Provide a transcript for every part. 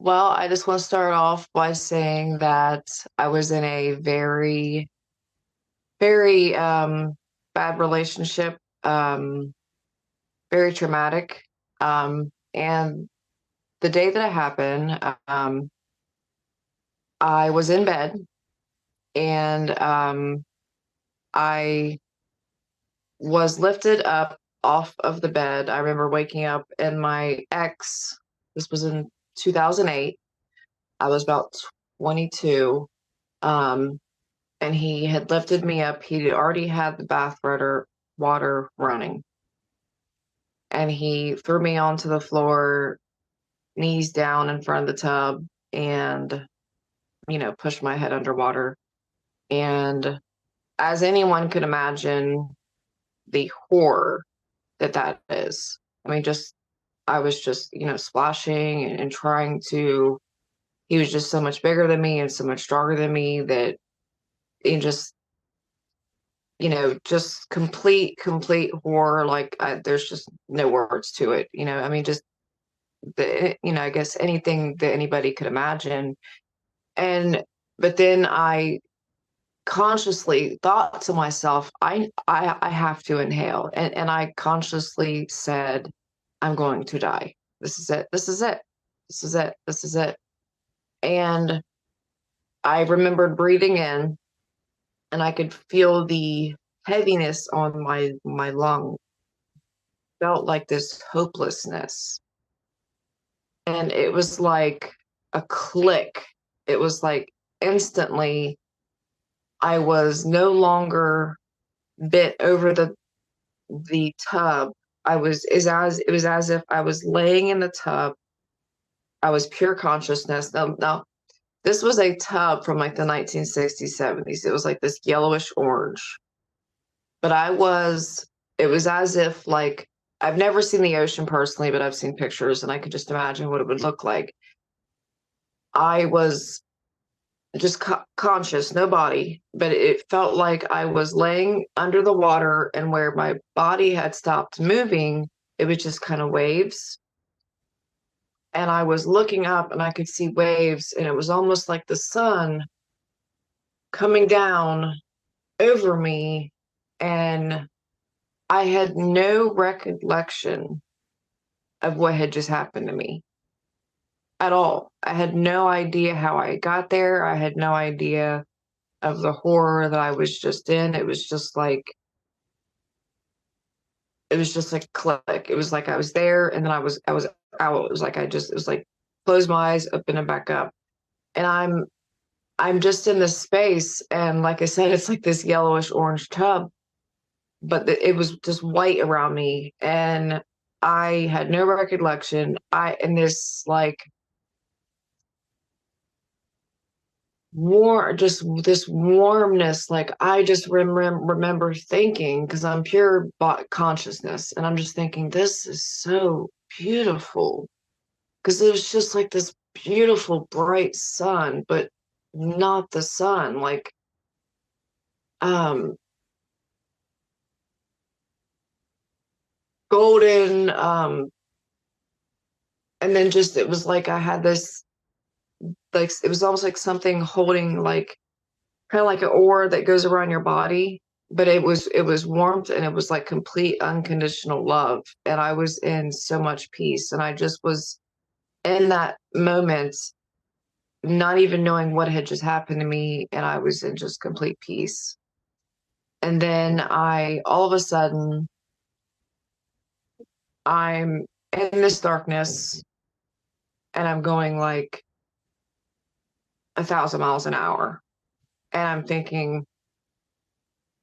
Well, I just want to start off by saying that I was in a very, very bad relationship, very traumatic. And the day that it happened, I was in bed and I was lifted up off of the bed. I remember waking up and my ex, this was in 2008, I was about 22. Um, and he had lifted me up. He already had the water running. And he threw me onto the floor, knees down in front of the tub, and, pushed my head underwater. And as anyone could imagine, the horror that is. I mean, I was just, splashing and trying to, he was just so much bigger than me and so much stronger than me that it just just complete horror. Like there's just no words to it. I mean, just I guess anything that anybody could imagine. And but then I consciously thought to myself, I have to inhale, and I consciously said, I'm going to die. This is it. This is it. This is it. This is it. And I remembered breathing in, and I could feel the heaviness on my lung, felt like this hopelessness. And it was like a click. It was like instantly I was no longer bent over the tub. It was as if I was laying in the tub. I was pure consciousness. Now this was a tub from like the 1960s, 70s. It was like this yellowish orange. But it was as if like I've never seen the ocean personally, but I've seen pictures and I could just imagine what it would look like. I was just conscious, no body, but it felt like I was laying under the water, and where my body had stopped moving, it was just kind of waves. And I was looking up and I could see waves, and it was almost like the sun coming down over me. And I had no recollection of what had just happened to me at all. I had no idea how I got there. I had no idea of the horror that I was just in. It was just like click. It was like I was there and then I was out. It was like it was like close my eyes, open and back up. And I'm just in this space, and like I said, it's like this yellowish orange tub, but it was just white around me, and I had no recollection. And this like just this warmness, like I just remember thinking, because I'm pure consciousness, and I'm just thinking, this is so beautiful, because it was just like this beautiful bright sun, but not the sun, like um golden, and then just it was like I had this, like it was almost like something holding, like kind of like an aura that goes around your body, but it was warmth, and it was like complete unconditional love, and I was in so much peace, and I just was in that moment, not even knowing what had just happened to me, and I was in just complete peace. And then I all of a sudden I'm in this darkness, and I'm going like 1,000 miles an hour, and I'm thinking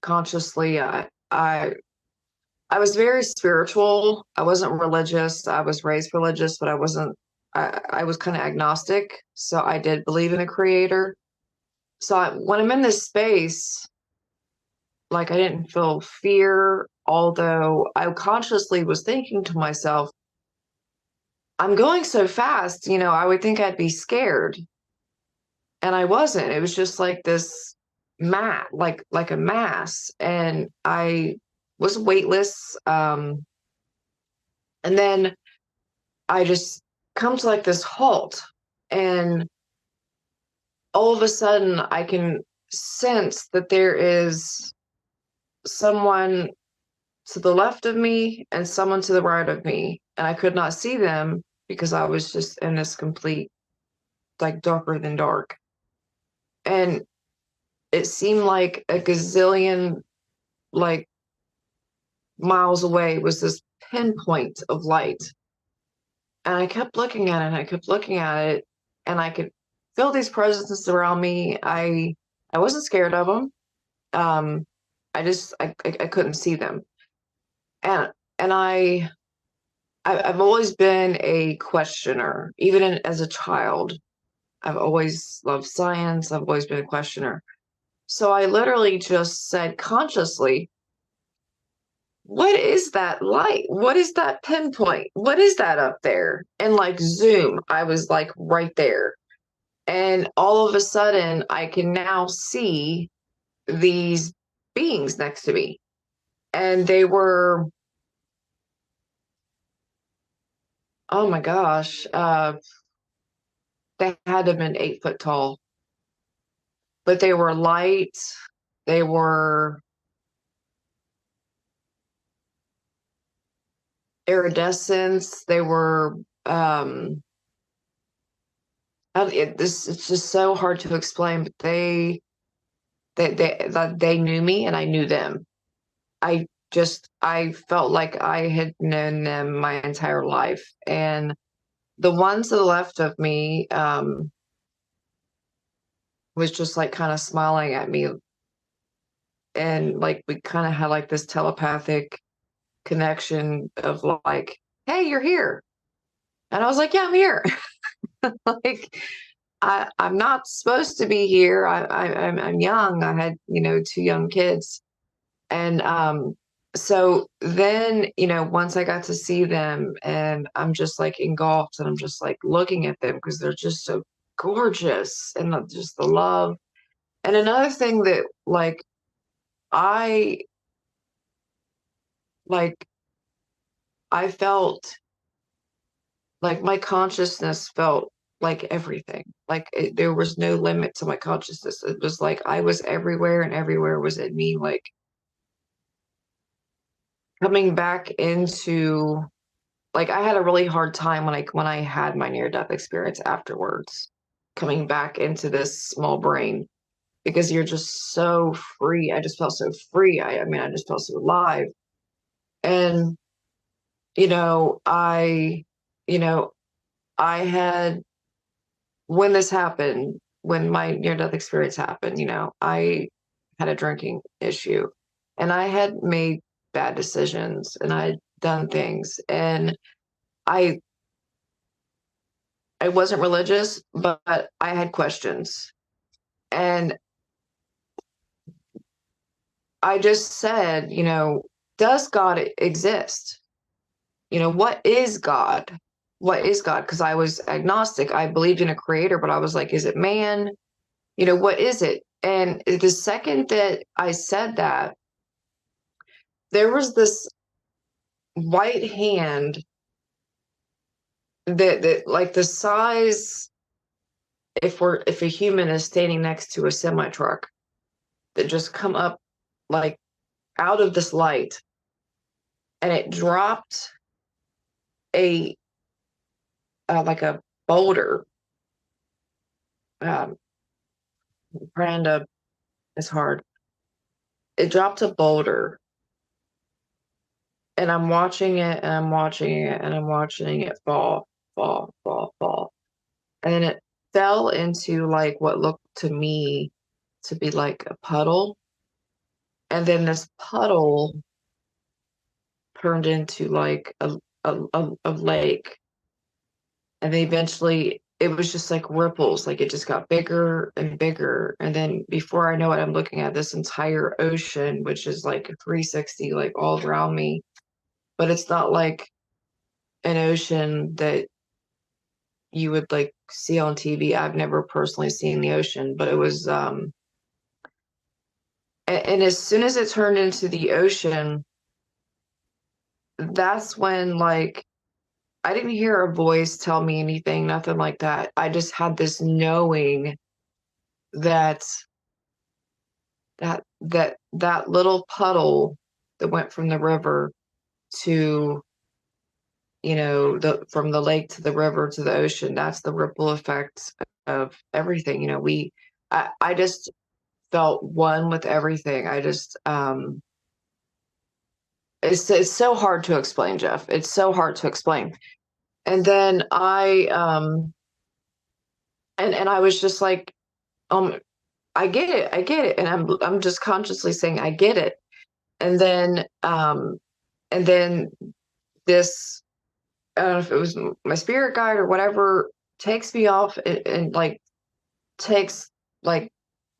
consciously, I was very spiritual. I wasn't religious. I was raised religious, but I was kind of agnostic. So I did believe in a creator. So when I'm in this space, like I didn't feel fear, although I consciously was thinking to myself, I'm going so fast, I would think I'd be scared. And I wasn't. It was just like this like a mass. And I was weightless. And then I just come to like this halt, And all of a sudden I can sense that there is someone to the left of me and someone to the right of me. And I could not see them because I was just in this complete, like, darker than dark. And it seemed like a gazillion, like, miles away was this pinpoint of light. And I kept looking at it and I kept looking at it and I could feel these presences around me. I wasn't scared of them. Um, I couldn't see them. And and I've always been a questioner, even as a child. I've always loved science. I've always been a questioner. So I literally just said consciously, what is that light? What is that pinpoint? What is that up there? And like zoom, I was like right there. And all of a sudden, I can now see these beings next to me. And they were, oh my gosh, they had to have been 8 foot tall, but they were light. They were iridescence. They were, it's just so hard to explain, but they knew me and I knew them. I felt like I had known them my entire life. And the ones to the left of me, was just like kind of smiling at me. And like we kind of had like this telepathic connection of like, hey, you're here. And I was like, yeah, I'm here. Like, I'm not supposed to be here. I'm young. I had, two young kids. And so then, once I got to see them and I'm just like engulfed and I'm just like looking at them because they're just so gorgeous and just the love. And another thing that I like I felt like my consciousness felt like everything. Like there was no limit to my consciousness. It was like I was everywhere and everywhere was at me, like coming back into, like, I had a really hard time when I had my near death experience afterwards, coming back into this small brain because you're just so free. I just felt so free. I mean, I just felt so alive. And you know, I you know, I had when this happened, when my near death experience happened, I had a drinking issue and I had made bad decisions and I'd done things and I I wasn't religious, but I had questions. And I just said, does God exist? What is God? What is God? Because I was agnostic. I believed in a creator, but I was like, is it man? What is it? And the second that I said that, there was this white hand that like the size, if a human is standing next to a semi truck, that just come up like out of this light, and it dropped a like a boulder. Um, Branda is hard. It dropped a boulder, and I'm watching it, and I'm watching it, and I'm watching it fall, fall, fall, fall, and then it fell into like what looked to me to be like a puddle, and then this puddle turned into like a lake, and then eventually it was just like ripples, like it just got bigger and bigger, and then before I know it, I'm looking at this entire ocean, which is like a 360, like all around me, but it's not like an ocean that you would like see on TV. I've never personally seen the ocean, but it was and as soon as it turned into the ocean, that's when like I didn't hear a voice tell me anything, nothing like that. I just had this knowing that that little puddle that went from the river to, the from the lake to the river to the ocean, that's the ripple effect of everything. I just felt one with everything. It's so hard to explain, Jeff. It's so hard to explain. And then and I was just like, um, I get it, I get it. And I'm just consciously saying, I get it. And then this, I don't know if it was my spirit guide or whatever, takes me off and like takes, like,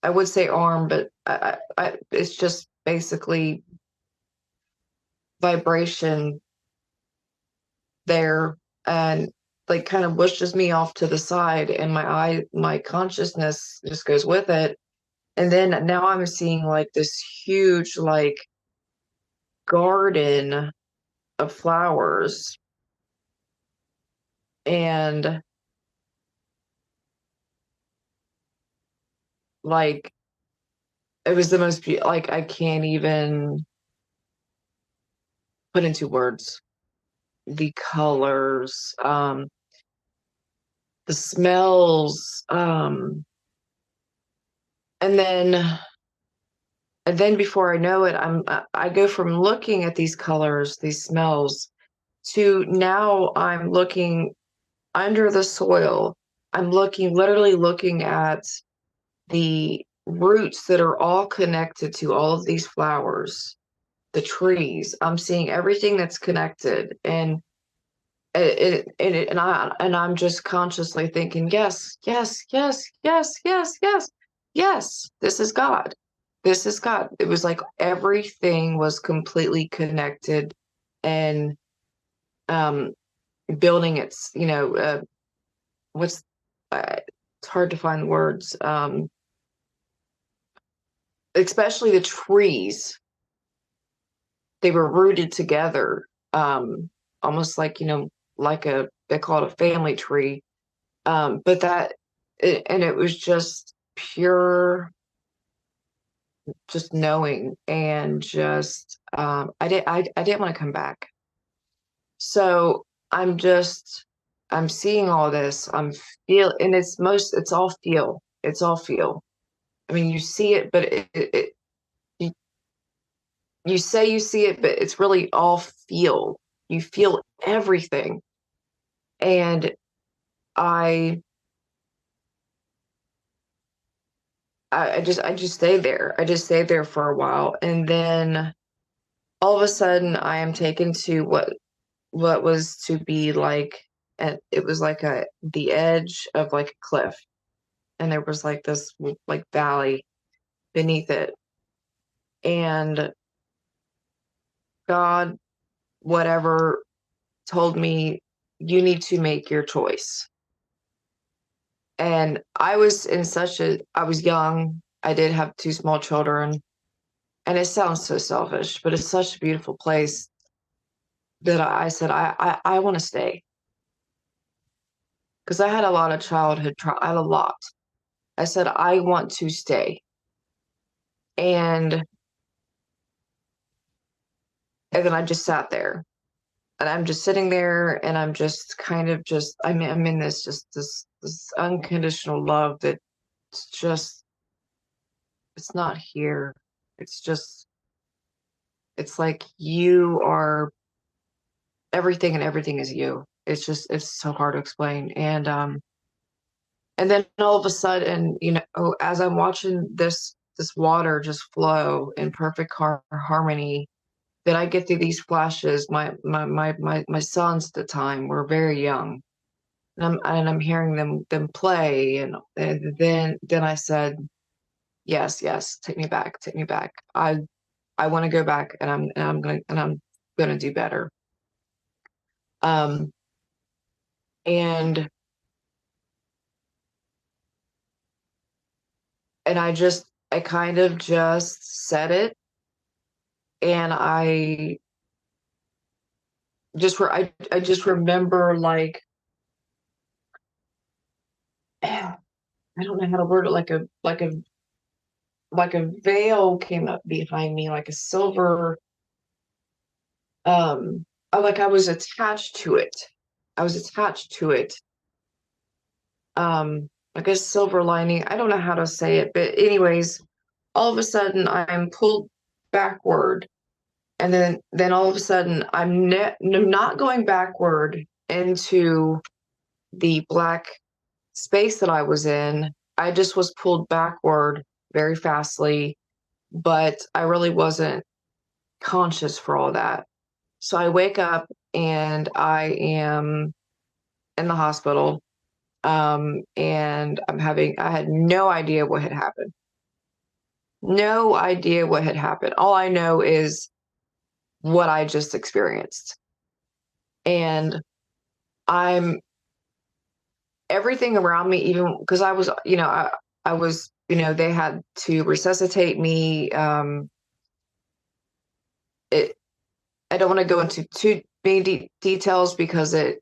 I would say arm, but it's just basically vibration there, and like kind of pushes me off to the side, and my consciousness just goes with it. And then now I'm seeing like this huge, like, garden of flowers, and like it was the most like, I can't even put into words the colors, the smells, and then before I know it, I go from looking at these colors, these smells, to now I'm looking under the soil. I'm literally looking at the roots that are all connected to all of these flowers, the trees. I'm seeing everything that's connected, and I'm just consciously thinking, yes, yes, yes, yes, yes, yes, yes, this is God. This is God. It was like everything was completely connected, and um building its, what's it's hard to find words, especially the trees. They were rooted together, almost like, like they call it a family tree. But and it was just pure, just knowing, and just, I didn't want to come back. So I'm seeing all this. And it's all feel. It's all feel. I mean, you see it, but you, you say you see it, but it's really all feel. You feel everything. And I, I just stayed there. I just stayed there for a while. And then all of a sudden I am taken to what was to be like, and it was like the edge of like a cliff, and there was like this, like, valley beneath it. And God, whatever, told me, you need to make your choice. And I was young. I did have two small children, and it sounds so selfish, but it's such a beautiful place that I said, I want to stay, because I had a lot of childhood trauma. I had a lot. I said, I want to stay. And then I just sat there, and I'm just sitting there, and I'm just kind of just, I'm in this, just this unconditional love that's just, it's not here. It's just, it's like you are everything, and everything is you. It's just, it's so hard to explain. And then all of a sudden, as I'm watching this water just flow in perfect harmony, that I get through these flashes. My sons at the time were very young, and I'm hearing them play, and then I said, yes, yes, take me back, take me back. I want to go back, and I'm gonna do better. Um, and I kind of just said it, and just where I just remember like I don't know how to word it, like a veil came up behind me, like a silver, like I was attached to it. I was attached to it. Like a silver lining. I don't know how to say it, but anyways, all of a sudden I'm pulled backward, and then all of a sudden I'm not going backward into the black space that I was in. I just was pulled backward very fastly, but I really wasn't conscious for all that. So I wake up and I am in the hospital. And I had no idea what had happened. No idea what had happened. All I know is what I just experienced. And I'm everything around me, even because I was, I was, they had to resuscitate me. It, I don't want to go into too many details because it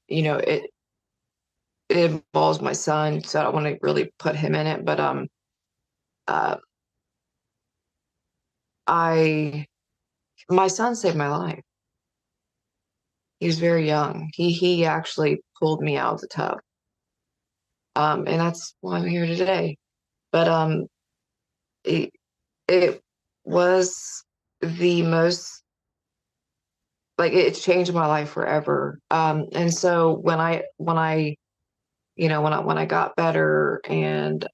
it involves my son, so I don't want to really put him in it. But uh, I my son saved my life. He was very young. He actually pulled me out of the tub. And that's why I'm here today. But it it was the most like it changed my life forever. And so when I got better and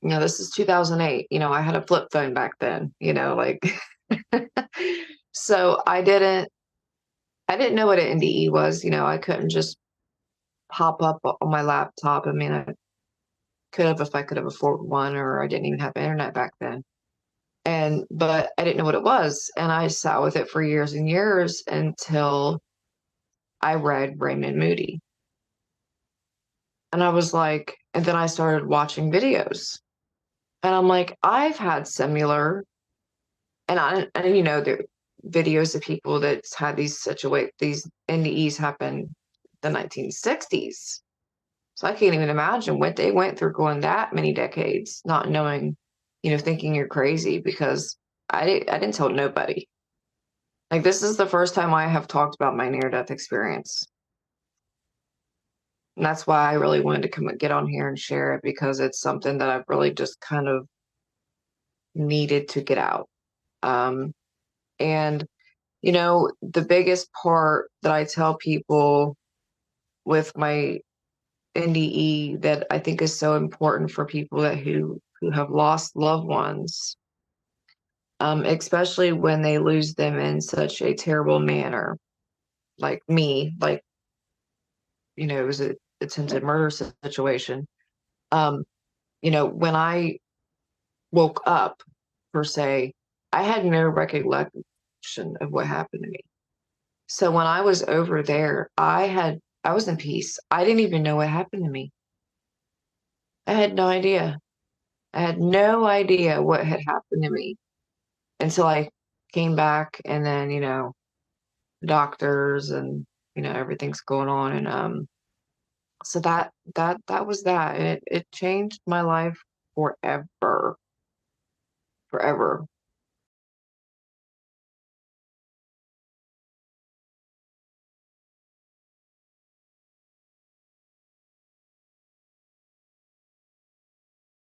this is 2008. I had a flip phone back then. Like so I didn't know what an NDE was. I couldn't just pop up on my laptop. I mean, I could have if I could have afforded one, or I didn't even have internet back then. But I didn't know what it was. And I sat with it for years and years until I read Raymond Moody. And I was like, and then I started watching videos. And I'm like, I've had similar, the videos of people that's had these NDEs happen the 1960s. So I can't even imagine what they went through going that many decades, not knowing, thinking you're crazy because I didn't tell nobody. Like this is the first time I have talked about my near death experience. And that's why I really wanted to come and get on here and share it because it's something that I've really just kind of needed to get out. Um, and the biggest part that I tell people with my NDE that I think is so important for people who have lost loved ones, especially when they lose them in such a terrible manner, like me, like it was a attempted murder situation. Um, when I woke up, per se, I had no recollection of what happened to me. So when I was over there, I was in peace. I didn't even know what happened to me. I had no idea. I had no idea what had happened to me until I came back and then, doctors and, everything's going on. And so that was that. And it changed my life forever. Forever.